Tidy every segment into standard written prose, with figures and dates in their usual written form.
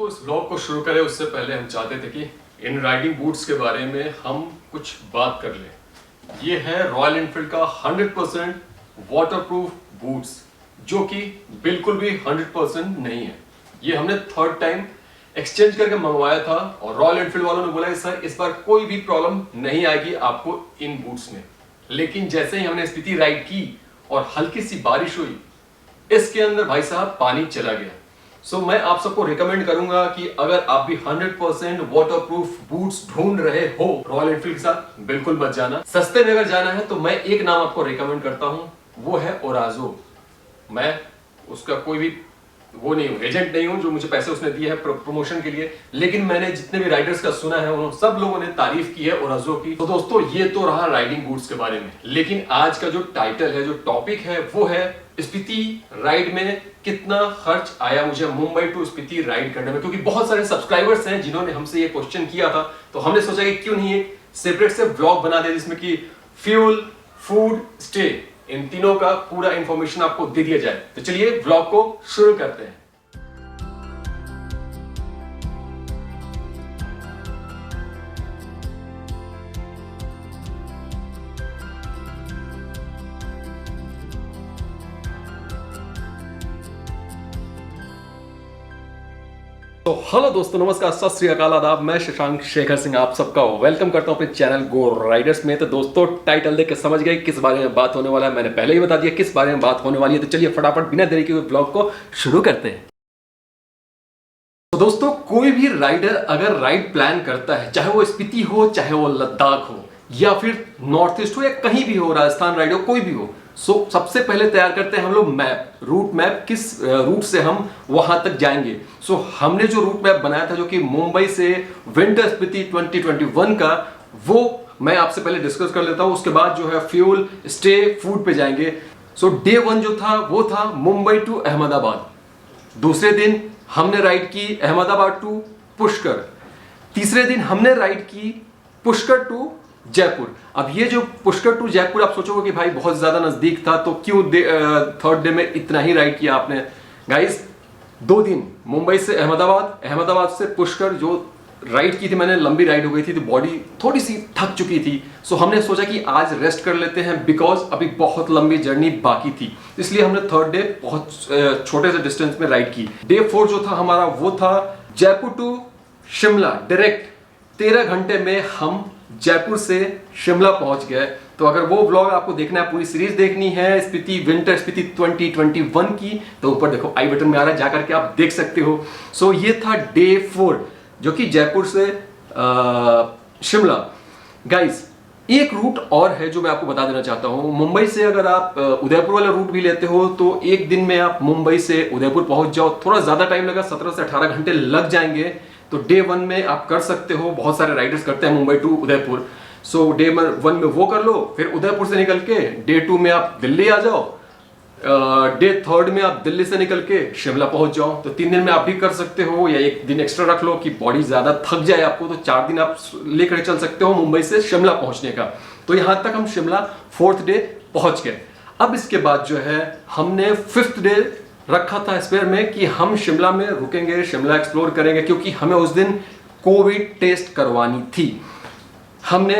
दोस्तों इस ब्लॉग को शुरू करें उससे पहले हम चाहते थे कि इन राइडिंग बूट्स के बारे में हम कुछ बात कर लें। ये है रॉयल एनफील्ड का 100% वाटरप्रूफ बूट्स, जो कि बिल्कुल भी 100% नहीं है। ये हमने थर्ड टाइम एक्सचेंज करके मंगवाया था और रॉयल एनफील्ड वालों ने बोला सर इस बार कोई भी प्रॉब्लम नहीं आएगी आपको इन बूट्स में। लेकिन जैसे ही हमने स्पीति राइड की और हल्की सी बारिश हुई, इसके अंदर भाई साहब पानी चला गया। सो मैं आप सबको रिकमेंड करूंगा कि अगर आप भी 100% वाटरप्रूफ बूट्स ढूंढ रहे हो रॉयल एनफील्ड के साथ, बिल्कुल मत जाना। सस्ते में अगर जाना है तो मैं एक नाम आपको रिकमेंड करता हूं, वो है ओराजो। मैं उसका कोई भी वो नहीं हूं, एजेंट नहीं हूं जो मुझे पैसे उसने दिए हैं प्रमोशन के लिए, लेकिन मैंने जितने भी राइडर्स का सुना है उन्होंने सब लोगों ने तारीफ की है ओराजो की। तो दोस्तों ये तो रहा राइडिंग बूट्स के बारे में, लेकिन आज का जो टाइटल है, जो टॉपिक है, वो है स्पीति राइड में कितना खर्च आया मुझे मुंबई टू स्पीति राइड करने में। क्योंकि बहुत सारे सब्सक्राइबर्स हैं जिन्होंने हमसे ये क्वेश्चन किया था, तो हमने सोचा कि क्यों नहीं एक सेपरेट से व्लॉग बना दे जिसमें कि फ्यूल, फूड, स्टे, इन तीनों का पूरा इंफॉर्मेशन आपको दे दिया जाए। तो चलिए व्लॉग को शुरू करते हैं। तो हेलो दोस्तों, नमस्कार, सत श्री अकाल, आदाब। मैं शशांक शेखर सिंह आप सबका वेलकम करता हूं अपने चैनल गो राइडर्स में। तो दोस्तों टाइटल देख के समझ गए किस बारे में बात होने वाला है। मैंने पहले ही बता दिया किस बारे में बात होने वाली है। तो चलिए फटाफट बिना देरी के ब्लॉग को शुरू करते हैं। तो दोस्तों कोई भी राइडर अगर राइड प्लान करता है, चाहे वो स्पीति हो, चाहे वो लद्दाख हो, या फिर नॉर्थ ईस्ट हो, या कहीं भी हो, राजस्थान राइड हो, कोई भी हो, सबसे पहले तैयार करते हैं हम लोग मैप, रूट मैप, किस रूट से हम वहां तक जाएंगे। हमने जो रूट मैप बनाया था, जो कि मुंबई से विंटर स्पीति 2021 का, वो मैं आपसे पहले डिस्कस कर लेता हूं। उसके बाद जो है फ्यूल, स्टे, फूड पे जाएंगे। डे 1 जो था वो था मुंबई टू अहमदाबाद। दूसरे दिन हमने राइड की अहमदाबाद टू पुष्कर। तीसरे दिन हमने राइड की पुष्कर टू जयपुर। अब ये जो पुष्कर टू जयपुर, आप सोचोगे कि भाई बहुत ज्यादा नजदीक था, तो क्यों थर्ड डे में इतना ही राइड किया आपने। गाइस 2 दिन मुंबई से अहमदाबाद, अहमदाबाद से पुष्कर जो राइड की थी मैंने, लंबी राइड हो गई थी तो बॉडी थोड़ी सी थक चुकी थी। हमने सोचा कि आज रेस्ट कर लेते हैं, बिकॉज अभी बहुत लंबी जर्नी बाकी थी। इसलिए हमने थर्ड डे बहुत छोटे से डिस्टेंस में राइड की। डे 4 जो था हमारा, वो था जयपुर टू शिमला डायरेक्ट। 13 घंटे में हम जयपुर से शिमला पहुंच गए। तो अगर वो व्लॉग आपको देखना है, पूरी सीरीज देखनी है स्पीति विंटर स्पीति 2021 की, तो ऊपर देखो आई बटन में आ रहा है, जाकर के आप देख सकते हो। ये था डे 4 जो कि जयपुर से शिमला। गाइस एक रूट और है जो मैं आपको बता देना चाहता हूं। मुंबई से अगर आप उदयपुर वाला रूट भी लेते हो तो एक दिन में आप मुंबई से उदयपुर पहुंच जाओ। थोड़ा ज्यादा टाइम लगा, 17 से 18 घंटे लग जाएंगे। तो डे 1 में आप कर सकते हो, बहुत सारे राइडर्स करते हैं मुंबई टू उदयपुर। डे 1 में वो कर लो, फिर उदयपुर से निकल के डे 2 में आप दिल्ली आ जाओ, डे 3 में आप दिल्ली से निकल के शिमला पहुंच जाओ। तो 3 दिन में आप भी कर सकते हो, या एक दिन एक्स्ट्रा रख लो कि बॉडी ज्यादा थक जाए आपको, तो 4 दिन आप लेकर चल सकते हो मुंबई से शिमला पहुंचने का। तो यहां तक हम शिमला 4th डे पहुंच गए। अब इसके बाद जो है हमने 5th डे रखा था स्पेयर में कि हम शिमला में रुकेंगे, शिमला एक्सप्लोर करेंगे, क्योंकि हमें उस दिन कोविड टेस्ट करवानी थी। हमने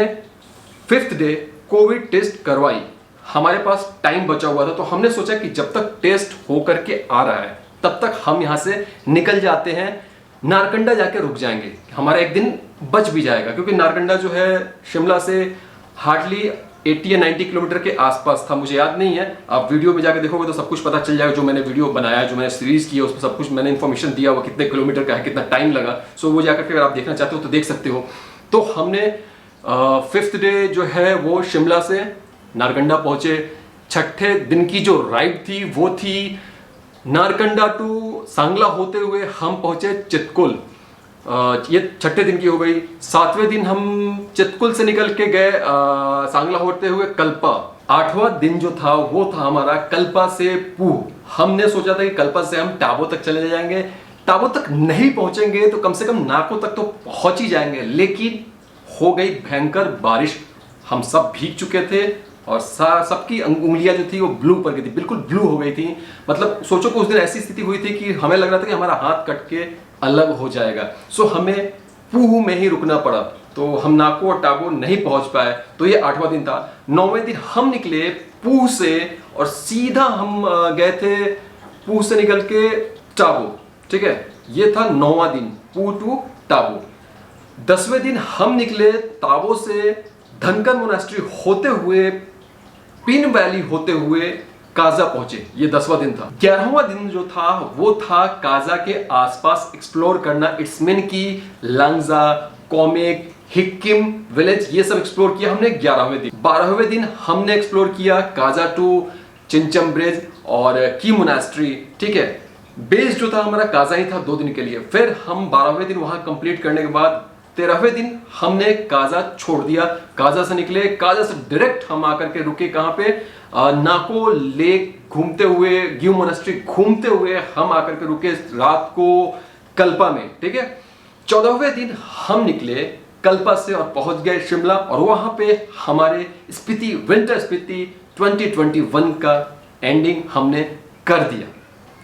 5th डे कोविड टेस्ट करवाई, हमारे पास टाइम बचा हुआ था। तो हमने सोचा कि जब तक टेस्ट होकर के आ रहा है तब तक हम यहां से निकल जाते हैं, नारकंडा जाके रुक जाएंगे, हमारा एक दिन बच भी जाएगा। क्योंकि नारकंडा जो है शिमला से हार्डली 80 या 90 किलोमीटर के आसपास था, मुझे याद नहीं है। आप वीडियो में जाके देखोगे तो सब कुछ पता चल जाएगा। जो मैंने वीडियो बनाया, जो मैंने सीरीज की है, उसमें सब कुछ मैंने इन्फॉर्मेशन दिया हुआ, कितने किलोमीटर का है, कितना टाइम लगा। वो जाकर के अगर आप देखना चाहते हो तो देख सकते हो। तो हमने 5th डे जो है वो शिमला से नारकंडा पहुंचे। 6ठे दिन की जो राइड थी वो थी नारकंडा टू सांगला होते हुए हम पहुंचे चितकुल। ये 6ठे दिन की हो गई। 7वें दिन हम चितकुल से निकल के गए सांगला होते हुए कल्पा। 8वां दिन जो था वो था हमारा कल्पा से पूह। हमने सोचा था कि कल्पा से हम टाबो तक चले जाएंगे। टाबो तक नहीं पहुंचेंगे तो कम से कम नाको तक तो पहुंच ही जाएंगे, लेकिन हो गई भयंकर बारिश। हम सब भीग चुके थे और सबकी उंगलियां जो थी वो ब्लू पर गई थी, बिल्कुल ब्लू हो गई थी। मतलब सोचो कि उस दिन ऐसी स्थिति हुई थी कि हमें लग रहा था कि हमारा हाथ कट के अलग हो जाएगा। सो हमें पूह में ही रुकना पड़ा, तो हम नाको और टाबो नहीं पहुंच पाए। तो ये 8वां दिन था। 9वें दिन हम निकले पूह से और सीधा हम गए थे पूह से निकल के टाबो। ठीक है, ये था 9वां दिन, पूह टू टाबो। 10वें दिन हम निकले ताबो से धनकर मोनास्ट्री होते हुए पिन वैली होते हुए काजा पहुंचे। ये 10वां दिन था। 11वां दिन जो था वो था काजा के आसपास एक्सप्लोर करना। इट्स मीन की लांगजा, कोमेक, हिक्किम विलेज, ये सब एक्सप्लोर किया हमने 11वें दिन। 12वें दिन हमने एक्सप्लोर किया काजा टू चिंचम ब्रिज और की मोनास्ट्री। ठीक है, बेस जो था हमारा काजा ही था 2 दिन के लिए। फिर हम 12वें दिन वहां कंप्लीट करने के बाद 13वें दिन हमने काजा छोड़ दिया। काजा से निकले, काजा से डायरेक्ट हम आकर के रुके कहां पे, नाको लेक घूमते हुए, ग्यू मोनास्ट्री घूमते हुए हम आकर के रुके रात को कल्पा में। ठीक है, 14वें दिन हम निकले कल्पा से और पहुंच गए शिमला और वहां पे हमारे स्पीति विंटर स्पीति 2021 का एंडिंग हमने कर दिया।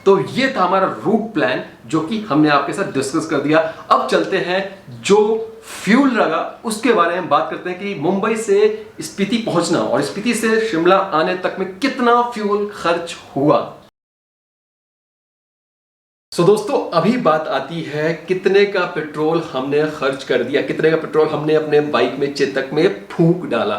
तो ये था हमारा रूट प्लान जो कि हमने आपके साथ डिस्कस कर दिया। अब चलते हैं जो फ्यूल लगा उसके बारे में बात करते हैं कि मुंबई से स्पीति पहुंचना और स्पीति से शिमला आने तक में कितना फ्यूल खर्च हुआ। सो दोस्तों, अभी बात आती है कितने का पेट्रोल हमने खर्च कर दिया, कितने का पेट्रोल हमने अपने बाइक में चेतक में फूंक डाला।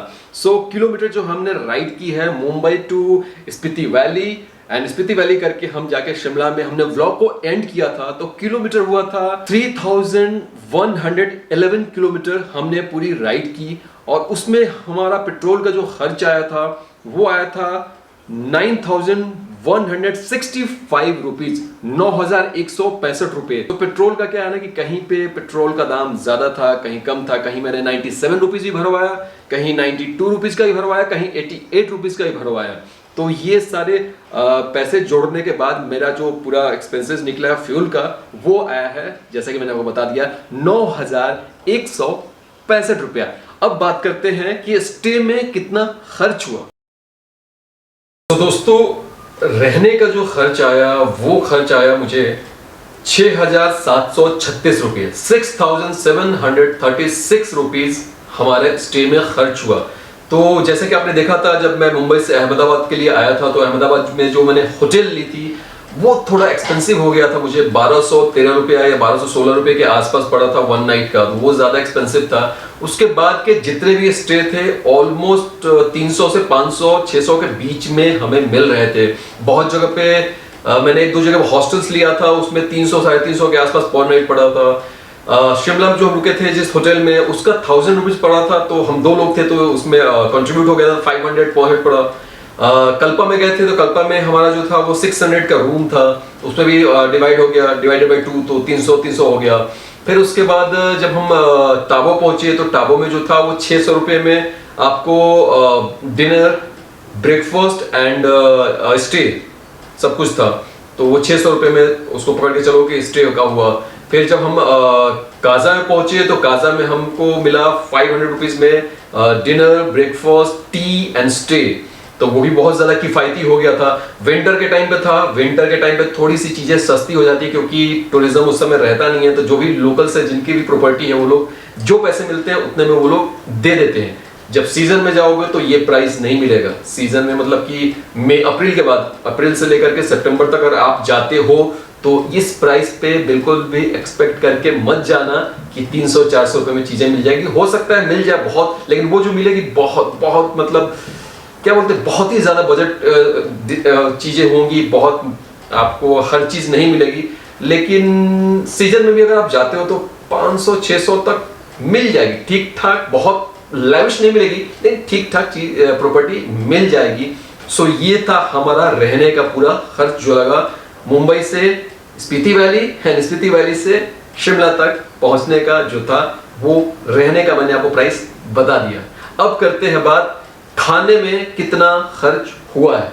किलोमीटर जो हमने राइड की है Mumbai to Spiti valley and Spiti valley करके हम जाके शिमला में हमने व्लॉग को एंड किया था, तो किलोमीटर हुआ था 3111 किलोमीटर हमने पूरी राइड की। और उसमें हमारा पेट्रोल का जो खर्च आया था वो आया था 9165 रुपीज, 9165 रुपए। तो पेट्रोल का क्या है ना कि कहीं पे पेट्रोल का दाम ज्यादा था, कहीं कम था, कहीं मैंने 97 रुपीज भी भरवाया, कहीं 92 रुपीज का भी भरवाया, कहीं 88 रुपीज का भी भरवाया। तो ये सारे पैसे जोड़ने के बाद मेरा जो पूरा एक्सपेंसेस निकला है फ्यूल का वो आया है, जैसा कि मैंने आपको बता दिया, 9165 रुपया। अब बात करते हैं कि स्टे में कितना खर्च हुआ। तो दोस्तों, रहने का जो खर्च आया वो खर्च आया मुझे 6736 रुपये, 6736 रुपीज हमारे स्टे में खर्च हुआ। तो जैसे कि आपने देखा था जब मैं मुंबई से अहमदाबाद के लिए आया था, तो अहमदाबाद में जो मैंने होटल ली थी वो थोड़ा एक्सपेंसिव हो गया था, मुझे 1213 रुपया या 1216 रुपये के आसपास पड़ा था 1 नाइट का, तो वो ज्यादा एक्सपेंसिव था। उसके बाद के जितने भी स्टे थे ऑलमोस्ट 300 से 500 600 के बीच में हमें मिल रहे थे। बहुत जगह पे मैंने 1-2 जगह हॉस्टल्स लिया था, उसमें 300 350 के आसपास पर नाइट पड़ा था। शिमला में जो रुके थे जिस होटल में उसका 1000 रुपीज पड़ा था, तो हम 2 लोग थे तो उसमें कंट्रीब्यूट हो गया था 500 पर हेड पड़ा। कल्पा में गए थे तो कल्पा में हमारा जो था वो 600 का रूम था, उसमें भी डिवाइड हो गया, डिवाइडेड बाय 2 तो 300 हो गया। फिर उसके बाद जब हम टाबो पहुंचे तो टाबो में जो था वो 600 रुपये में आपको डिनर, ब्रेकफास्ट एंड स्टे सब कुछ था, तो वो 600 रुपये में उसको पकड़ के चलो कि स्टे का हुआ। फिर जब हम काजा में पहुंचे तो काजा में हमको मिला 500 रुपीज में dinner, breakfast, T and stay, तो वो भी बहुत ज्यादा किफायती हो गया था। विंटर के टाइम पे था, विंटर के टाइम पे थोड़ी सी चीजें सस्ती हो जाती है क्योंकि टूरिज्म उस समय रहता नहीं है, तो जो भी लोकल्स है जिनकी भी प्रॉपर्टी है वो लोग जो पैसे मिलते हैं उतने में वो लोग दे देते हैं। जब सीजन में जाओगे तो ये प्राइस नहीं मिलेगा। सीजन में मतलब कि मई अप्रैल के बाद, अप्रैल से लेकर के सितंबर तक अगर आप जाते हो तो इस प्राइस पे बिल्कुल भी एक्सपेक्ट करके मत जाना कि 300-400 रुपए में चीजें मिल जाएगी। हो सकता है मिल जाए बहुत, लेकिन वो जो मिलेगी बहुत बहुत मतलब क्या बोलते हैं, बहुत ही ज्यादा बजट चीजें होंगी, बहुत आपको हर चीज नहीं मिलेगी। लेकिन सीजन में भी अगर आप जाते हो तो 500-600 तक मिल जाएगी ठीक ठाक, बहुत लाविश नहीं मिलेगी लेकिन ठीक ठाक प्रॉपर्टी मिल जाएगी। सो ये था हमारा रहने का पूरा खर्च जो लगा मुंबई से Spiti valley and Spiti valley से शिमला तक पहुंचने का जो था वो रहने का मैंने आपको प्राइस बता दिया। अब करते हैं बात खाने में कितना खर्च हुआ है।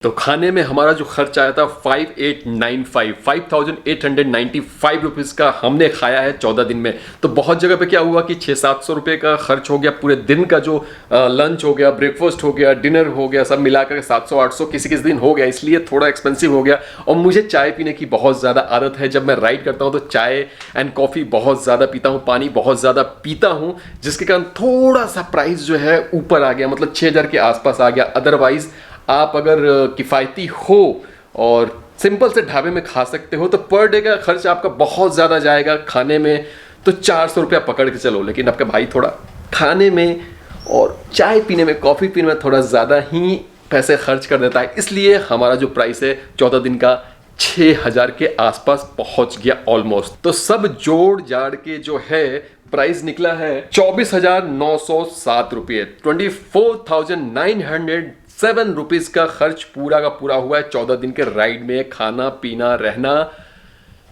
तो खाने में हमारा जो खर्च आया था 5895 रुपीज़ का हमने खाया है 14 दिन में। तो बहुत जगह पे क्या हुआ कि 600-700 रुपये का खर्च हो गया, पूरे दिन का जो लंच हो गया, ब्रेकफास्ट हो गया, डिनर हो गया, सब मिलाकर 700-800 किसी किसी दिन हो गया, इसलिए थोड़ा एक्सपेंसिव हो गया। और मुझे चाय पीने की बहुत ज़्यादा आदत है, जब मैं राइड करता हूँ तो चाय एंड कॉफ़ी बहुत ज़्यादा पीता हूँ, पानी बहुत ज़्यादा पीता हूँ, जिसके कारण थोड़ा सा प्राइस जो है ऊपर आ गया, मतलब 6000 के आसपास आ गया। अदरवाइज आप अगर किफ़ायती हो और सिंपल से ढाबे में खा सकते हो तो पर डे का खर्च आपका बहुत ज़्यादा जाएगा खाने में, तो 400 रुपया पकड़ के चलो। लेकिन आपका भाई थोड़ा खाने में और चाय पीने में, कॉफ़ी पीने में थोड़ा ज़्यादा ही पैसे खर्च कर देता है, इसलिए हमारा जो प्राइस है 14 दिन का 6000 के आसपास पहुंच गया ऑलमोस्ट। तो सब जोड़ जाड़ के जो है प्राइस निकला है 24,907 रुपये, 24,907 रुपीज का खर्च पूरा का पूरा हुआ है 14 दिन के राइड में, खाना पीना रहना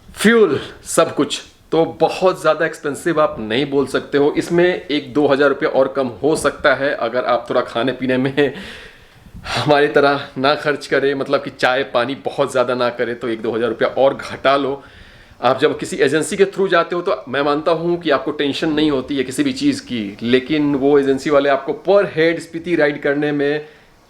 फ्यूल सब कुछ। तो बहुत ज़्यादा एक्सपेंसिव आप नहीं बोल सकते हो, इसमें 1-2 हज़ार रुपये और कम हो सकता है अगर आप थोड़ा खाने पीने में हमारी तरह ना खर्च करें, मतलब कि चाय पानी बहुत ज़्यादा ना करें, तो 1-2 हज़ार रुपया और घटा लो। आप जब किसी एजेंसी के थ्रू जाते हो तो मैं मानता हूँ कि आपको टेंशन नहीं होती है किसी भी चीज़ की, लेकिन वो एजेंसी वाले आपको पर हेड स्पीति राइड करने में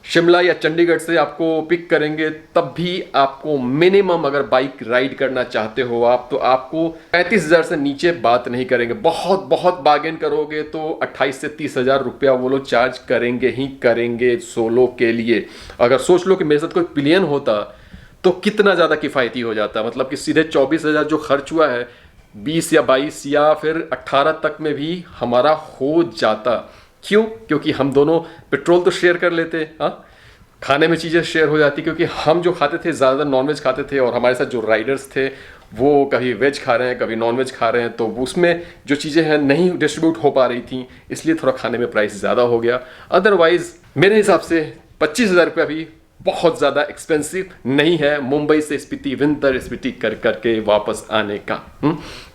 शिमला या चंडीगढ़ से आपको पिक करेंगे, तब भी आपको मिनिमम अगर बाइक राइड करना चाहते हो आप, तो आपको 35,000 से नीचे बात नहीं करेंगे। बहुत बहुत बार्गेन करोगे तो 28 से 30,000 रुपया वो लोग चार्ज करेंगे ही करेंगे सोलो के लिए। अगर सोच लो कि मेरे साथ कोई प्लेन होता तो कितना ज़्यादा किफ़ायती हो जाता, मतलब कि सीधे 24,000 जो खर्च हुआ है 20 या 22 या फिर 18 तक में भी हमारा हो जाता। क्यों? क्योंकि हम दोनों पेट्रोल तो शेयर कर लेते, हाँ, खाने में चीज़ें शेयर हो जाती, क्योंकि हम जो खाते थे ज़्यादा नॉनवेज खाते थे और हमारे साथ जो राइडर्स थे वो कभी वेज खा रहे हैं कभी नॉनवेज खा रहे हैं, तो उसमें जो चीज़ें हैं नहीं डिस्ट्रीब्यूट हो पा रही थी, इसलिए थोड़ा खाने में प्राइस ज़्यादा हो गया। अदरवाइज़ मेरे हिसाब से 25,000 रुपया भी बहुत ज़्यादा एक्सपेंसिव नहीं है मुंबई से स्पीति, विंतर स्पीति कर करके वापस आने का।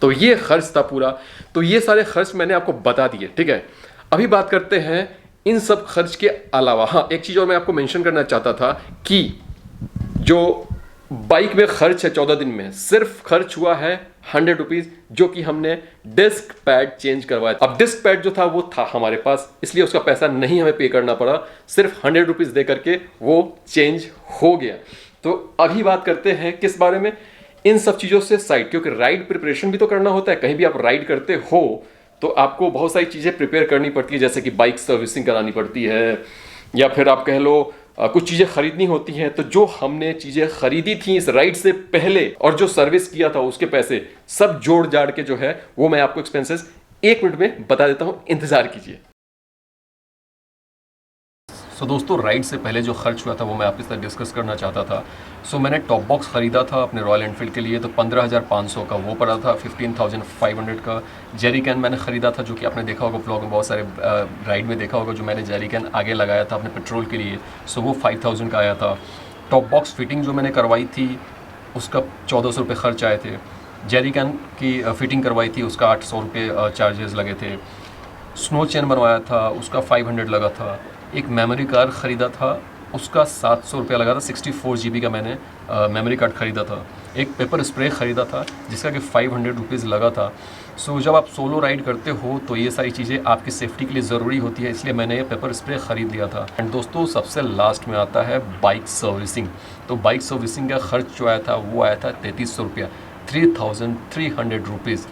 तो ये खर्च था पूरा। तो ये सारे खर्च मैंने आपको बता दिए, ठीक है। अभी बात करते हैं इन सब खर्च के अलावा। हाँ, एक चीज़ और मैं आपको मेंशन करना चाहता था कि जो बाइक में खर्च है 14 दिन में, सिर्फ खर्च हुआ है 100 रुपीज़, जो कि हमने डिस्क पैड चेंज करवाया। अब डिस्क पैड जो था वो था हमारे पास, इसलिए उसका पैसा नहीं हमें पे करना पड़ा, सिर्फ 100 रुपीज़ दे करके वो चेंज हो गया। तो अभी बात करते हैं किस बारे में, इन सब चीज़ों से साइड, क्योंकि राइड प्रिपरेशन भी तो करना होता है। कहीं भी आप राइड करते हो तो आपको बहुत सारी चीज़ें प्रिपेयर करनी पड़ती है, जैसे कि बाइक सर्विसिंग करानी पड़ती है, या फिर आप कह लो कुछ चीज़ें खरीदनी होती हैं। तो जो हमने चीज़ें खरीदी थी इस राइड से पहले और जो सर्विस किया था उसके पैसे सब जोड़ जाड़ के जो है वो मैं आपको एक्सपेंसेस 1 मिनट में बता देता हूँ, इंतज़ार कीजिए। सो दोस्तों, राइड से पहले जो खर्च हुआ था वो मैं आपके साथ डिस्कस करना चाहता था। सो मैंने टॉप बॉक्स ख़रीदा था अपने रॉयल एनफील्ड के लिए, तो 15,500 का वो पड़ा था। 15,500 का जेरी कैन मैंने ख़रीदा था, जो कि आपने देखा होगा ब्लॉग में, बहुत सारे राइड में देखा होगा, जो मैंने जेरी कैन आगे लगाया था अपने पेट्रोल के लिए। सो वो 5,000 का आया था। टॉप बॉक्स फिटिंग जो मैंने करवाई थी उसका 1,400 रुपये खर्च आए थे। जेरी कैन की फ़िटिंग करवाई थी उसका 800 रुपये चार्जेस लगे थे। स्नो चेन बनवाया था उसका 500 लगा था। एक मेमोरी कार्ड ख़रीदा था उसका 700 रुपया लगा था। 64 GB का मैंने मेमोरी कार्ड ख़रीदा था। एक पेपर स्प्रे ख़रीदा था जिसका कि 500 रुपीज़ लगा था। सो जब आप सोलो राइड करते हो तो ये सारी चीज़ें आपकी सेफ्टी के लिए ज़रूरी होती है, इसलिए मैंने ये पेपर स्प्रे ख़रीद लिया था। एंड दोस्तों, सबसे लास्ट में आता है बाइक सर्विसिंग। तो बाइक सर्विसिंग का ख़र्च जो आया था वो आया था 3,300 रुपया, 3,300 रुपीज़।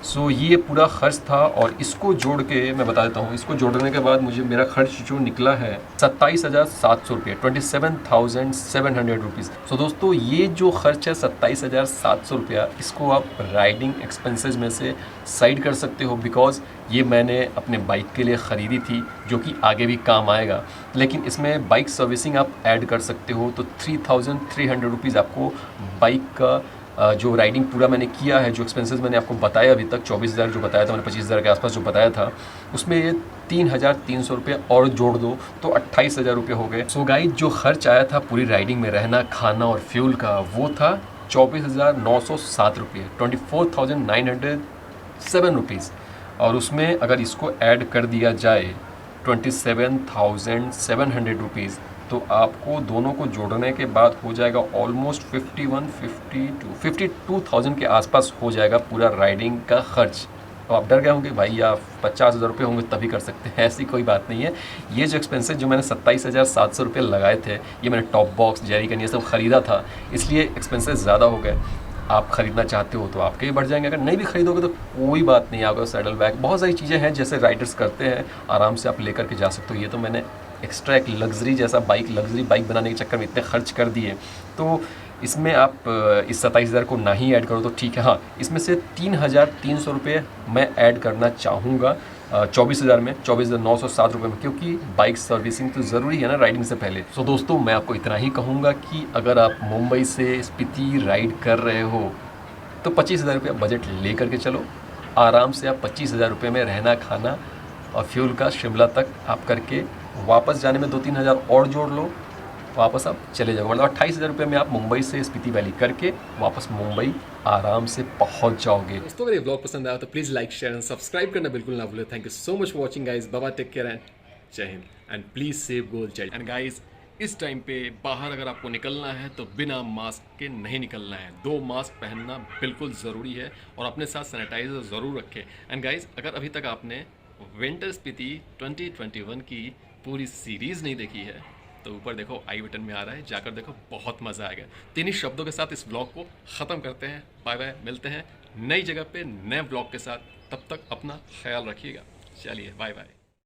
सो ये पूरा खर्च था, और इसको जोड़ के मैं बता देता हूँ, इसको जोड़ने के बाद मुझे मेरा खर्च जो निकला है 27,700 रुपये, 27,700 रुपीज़। सो दोस्तों, ये जो खर्च है 27,700 रुपया, इसको आप राइडिंग एक्सपेंसेस में से साइड कर सकते हो, बिकॉज ये मैंने अपने बाइक के लिए ख़रीदी थी, जो कि आगे भी काम आएगा। लेकिन इसमें बाइक सर्विसिंग आप ऐड कर सकते हो, तो 3,300 रुपीज़ आपको बाइक का जो राइडिंग पूरा मैंने किया है, जो एक्सपेंसेस मैंने आपको बताया अभी तक, 24,000 जो बताया था मैंने, 25,000 के आसपास जो बताया था, उसमें ये 3,300 रुपये और जोड़ दो तो 28,000 रुपये हो गए। सो गाइस, जो खर्च आया था पूरी राइडिंग में, रहना खाना और फ्यूल का, वो था 24,907 रुपये, 24,907 रुपीज़। और उसमें अगर इसको ऐड कर दिया जाए 27,700 रुपीज़, तो आपको दोनों को जोड़ने के बाद हो जाएगा ऑलमोस्ट 52,000 के आसपास हो जाएगा पूरा राइडिंग का खर्च। तो आप डर गए होंगे भाई या 50,000 रुपये होंगे तभी कर सकते हैं, ऐसी कोई बात नहीं है। ये जो एक्सपेंसेस जो मैंने 27,700 रुपये लगाए थे, ये मैंने टॉप बॉक्स जेरिकन ये सब ख़रीदा था, इसलिए एक्सपेंसेस ज़्यादा हो गए। आप ख़रीदना चाहते हो तो आपके भी बढ़ जाएंगे, अगर नहीं भी खरीदोगे तो कोई बात नहीं। आपका सैडल बैग बहुत सारी चीज़ें हैं जैसे राइडर्स करते हैं, आराम से आप लेकर के जा सकते हो। ये तो मैंने एक्स्ट्रा एक लग्जरी जैसा लग्जरी बाइक बनाने के चक्कर में इतने खर्च कर दिए, तो इसमें आप इस 27,000 को ना ही ऐड करो तो ठीक है। हाँ, इसमें से 3,300 रुपये मैं ऐड करना चाहूँगा 24,000 में, 24,907 रुपये में, क्योंकि बाइक सर्विसिंग तो ज़रूरी है ना राइडिंग से पहले। तो दोस्तों मैं आपको इतना ही कहूँगा कि अगर आप मुंबई से स्पीति राइड कर रहे हो तो 25,000 रुपये बजट ले करके चलो। आराम से आप 25,000 रुपये में रहना खाना और फ्यूल का शिमला तक आप करके वापस जाने में 2-3 हज़ार और जोड़ लो, वापस आप चले जाओ। मतलब 28,000 रुपये में आप मुंबई से स्पीति वैली करके वापस मुंबई आराम से पहुंच जाओगे। दोस्तों अगर ये ब्लॉग पसंद आया तो please like share and subscribe करना बिल्कुल ना भूलें। Thank you so much for watching guys. Bye bye, take care and Jai Hind and please save girl child. And guys इस टाइम पे बाहर अगर आपको निकलना है तो बिना मास्क के नहीं निकलना है। 2 मास्क पहनना बिल्कुल ज़रूरी है और अपने साथ सैनिटाइजर ज़रूर रखें। एंड गाइज अगर अभी तक आपने विंटर स्पीति 2021 की पूरी सीरीज़ नहीं देखी है तो ऊपर देखो आई बटन में आ रहा है, जाकर देखो, बहुत मज़ा आएगा। तो इन्हीं शब्दों के साथ इस ब्लॉग को ख़त्म करते हैं। बाय बाय, मिलते हैं नई जगह पे नए ब्लॉग के साथ। तब तक अपना ख्याल रखिएगा। चलिए बाय बाय।